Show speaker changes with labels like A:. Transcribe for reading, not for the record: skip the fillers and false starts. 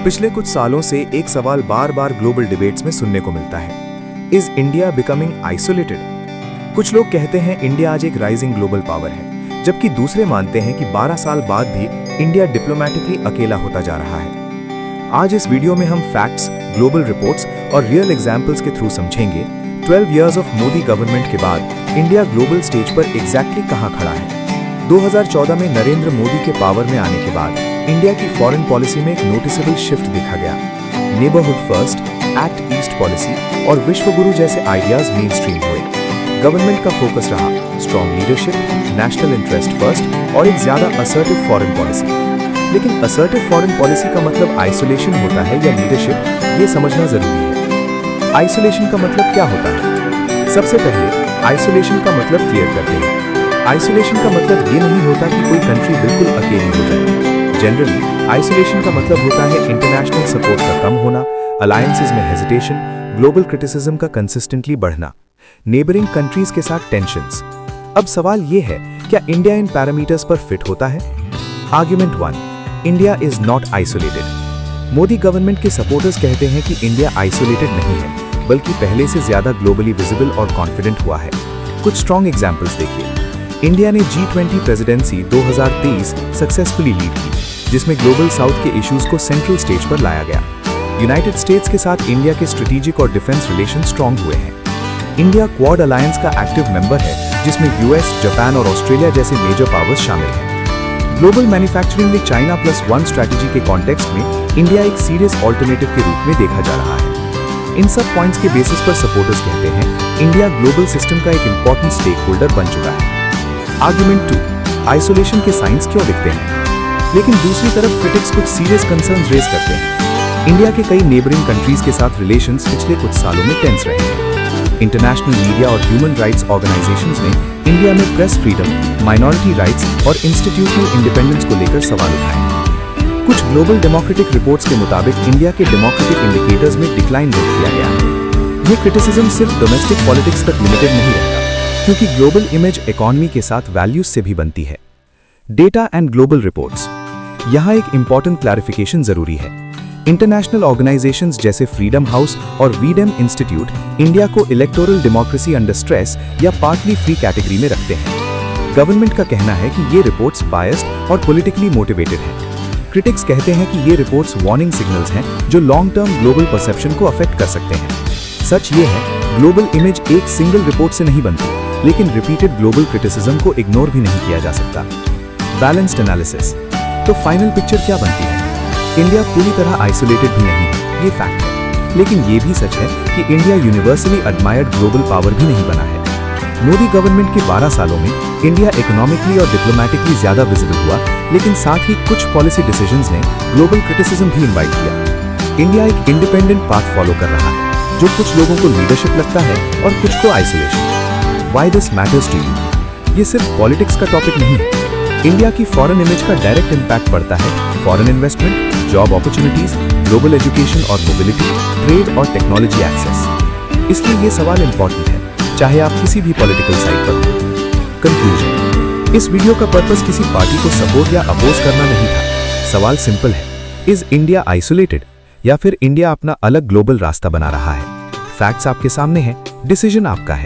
A: पिछले कुछ सालों से एक सवाल बार बार ग्लोबल डिबेट्स में सुनने को मिलता है, इज इंडिया बिकमिंग आइसोलेटेड? कुछ लोग कहते हैं इंडिया आज एक राइजिंग ग्लोबल पावर है, जबकि दूसरे मानते हैं कि 12 साल बाद भी इंडिया डिप्लोमैटिकली अकेला होता जा रहा है। आज इस वीडियो में हम फैक्ट्स, ग्लोबल रिपोर्ट्स और रियल एग्जाम्पल्स के थ्रू समझेंगे 12 इयर्स ऑफ मोदी गवर्नमेंट के बाद इंडिया ग्लोबल स्टेज पर एग्जैक्टली कहां खड़ा है। 2014 में नरेंद्र मोदी के पावर में आने के बाद इंडिया की फॉरेन पॉलिसी में एक नोटिसेबल शिफ्ट देखा गया। Neighbourhood first, act east policy और विश्वगुरु जैसे आइडियाज मेन स्ट्रीम हुए। गवर्नमेंट का फोकस रहा strong leadership, national interest first और एक ज्यादा असर्टिव फॉरेन पॉलिसी। लेकिन असर्टिव फॉरेन पॉलिसी का मतलब आइसोलेशन होता है या लीडरशिप, ये समझना जरूरी है। आइसोलेशन का मतलब क्या होता है? सबसे पहले आइसोलेशन का मतलब क्लियर करते हैं। आइसोलेशन का मतलब ये नहीं होता कि कोई कंट्री बिल्कुल अकेली हो जाए। जनरली आइसोलेशन का मतलब होता है इंटरनेशनल सपोर्ट का कम होना, अलायंसेस में हेजिटेशन, ग्लोबल क्रिटिसिज्म का कंसिस्टेंटली बढ़ना, नेबरिंग कंट्रीज के साथ टेंशंस। अब सवाल ये है, क्या इंडिया इन पैरामीटर्स पर फिट होता है? Argument 1, India is not isolated. Modi government के सपोर्टर्स कहते हैं कि इंडिया आइसोलेटेड नहीं है, बल्कि पहले से ज्यादा ग्लोबली विजिबल और कॉन्फिडेंट हुआ है। कुछ स्ट्रॉन्ग एग्जाम्पल्स देखिए। इंडिया ने G20 प्रेसिडेंसी 2023 सक्सेसफुली लीड की, जिसमें ग्लोबल साउथ के इश्यूज को सेंट्रल स्टेज पर लाया गया। यूनाइटेड स्टेट्स के साथ इंडिया के स्ट्रेटेजिक और डिफेंस रिलेशन स्ट्रॉन्ग हुए हैं। इंडिया क्वाड अलायंस का एक्टिव मेंबर है, जिसमें यूएस, जापान और ऑस्ट्रेलिया जैसे मेजर पावर्स शामिल हैं। ग्लोबल मैन्युफैक्चरिंग में चाइना +1 स्ट्रैटेजी के कॉन्टेक्स्ट में इंडिया एक सीरियस ऑल्टरनेटिव के रूप में देखा जा रहा है। इन सब पॉइंट्स के बेसिस पर सपोर्टर्स कहते हैं इंडिया ग्लोबल सिस्टम का एक इंपॉर्टेंट स्टेक होल्डर बन चुका है। आर्ग्यूमेंट 2, आइसोलेशन के साइंस क्यों दिखते हैं? लेकिन दूसरी तरफ क्रिटिक्स कुछ सीरियस कंसर्न्स रेज करते हैं। इंडिया के कई नेबरिंग कंट्रीज के साथ रिलेशंस पिछले कुछ सालों में टेंस रहे हैं। इंटरनेशनल मीडिया और ह्यूमन राइट्स ऑर्गेनाइजेशंस ने इंडिया में प्रेस फ्रीडम, माइनॉरिटी राइट्स और इंस्टीट्यूशनल इंडिपेंडेंस को लेकर सवाल उठाए। कुछ ग्लोबल डेमोक्रेटिक रिपोर्ट्स के मुताबिक इंडिया के डेमोक्रेटिक इंडिकेटर्स में डिक्लाइन नोट किया गया है। ये क्रिटिसिज्म सिर्फ डोमेस्टिक पॉलिटिक्स तक लिमिटेड नहीं रहता, क्योंकि ग्लोबल इमेज इकोनॉमी के साथ वैल्यूज से भी बनती है। डेटा एंड ग्लोबल रिपोर्ट्स, यहाँ एक इंपॉर्टेंट क्लैरिफिकेशन जरूरी है। इंटरनेशनल ऑर्गेनाइजेशंस जैसे फ्रीडम हाउस और वीडेम इंस्टीट्यूट इंडिया को इलेक्टोरल डेमोक्रेसी अंडर स्ट्रेस या पार्टली फ्री कैटेगरी में रखते हैं। गवर्नमेंट का कहना है कि ये रिपोर्ट्स बायस्ड और पॉलिटिकली मोटिवेटेड हैं। क्रिटिक्स कहते हैं कि ये रिपोर्ट्स वार्निंग सिग्नल्स हैं जो लॉन्ग टर्म ग्लोबल परसेप्शन को अफेक्ट कर सकते हैं। सच ये है, ग्लोबल इमेज एक सिंगल रिपोर्ट से नहीं बनती, लेकिन रिपीटेड ग्लोबल क्रिटिसिज्म को इग्नोर भी नहीं किया जा सकता। बैलेंस्ड एनालिसिस, तो फाइनल पिक्चर क्या बनती है? इंडिया पूरी तरह आइसोलेटेड भी नहीं है, ये फैक्ट है, लेकिन ये भी सच है कि India universally admired global power भी नहीं बना है। मोदी गवर्नमेंट के 12 सालों में इंडिया इकोनॉमिकली और डिप्लोमैटिकली ज्यादा विजिबल हुआ, लेकिन साथ ही कुछ पॉलिसी डिसीजंस ने ग्लोबल क्रिटिसिज्म भी इन्वाइट किया। इंडिया एक इंडिपेंडेंट पाथ फॉलो कर रहा है, जो कुछ लोगों को लीडरशिप लगता है और कुछ को isolation. Why this matters to you? ये सिर्फ पॉलिटिक्स का टॉपिक नहीं है। इंडिया की फॉरेन इमेज का डायरेक्ट इम्पैक्ट पड़ता है foreign investment, job opportunities, global education और मोबिलिटी, ट्रेड और टेक्नोलॉजी एक्सेस। इसलिए ये सवाल इंपॉर्टेंट है, चाहे आप किसी भी पॉलिटिकल साइड पर हो। कंक्लूजन, इस वीडियो का पर्पस किसी पार्टी को सपोर्ट या अपोज करना नहीं था। सवाल सिंपल है, इज इंडिया आइसोलेटेड या फिर इंडिया अपना अलग ग्लोबल रास्ता बना रहा है? फैक्ट्स आपके सामने हैं, डिसीजन आपका है।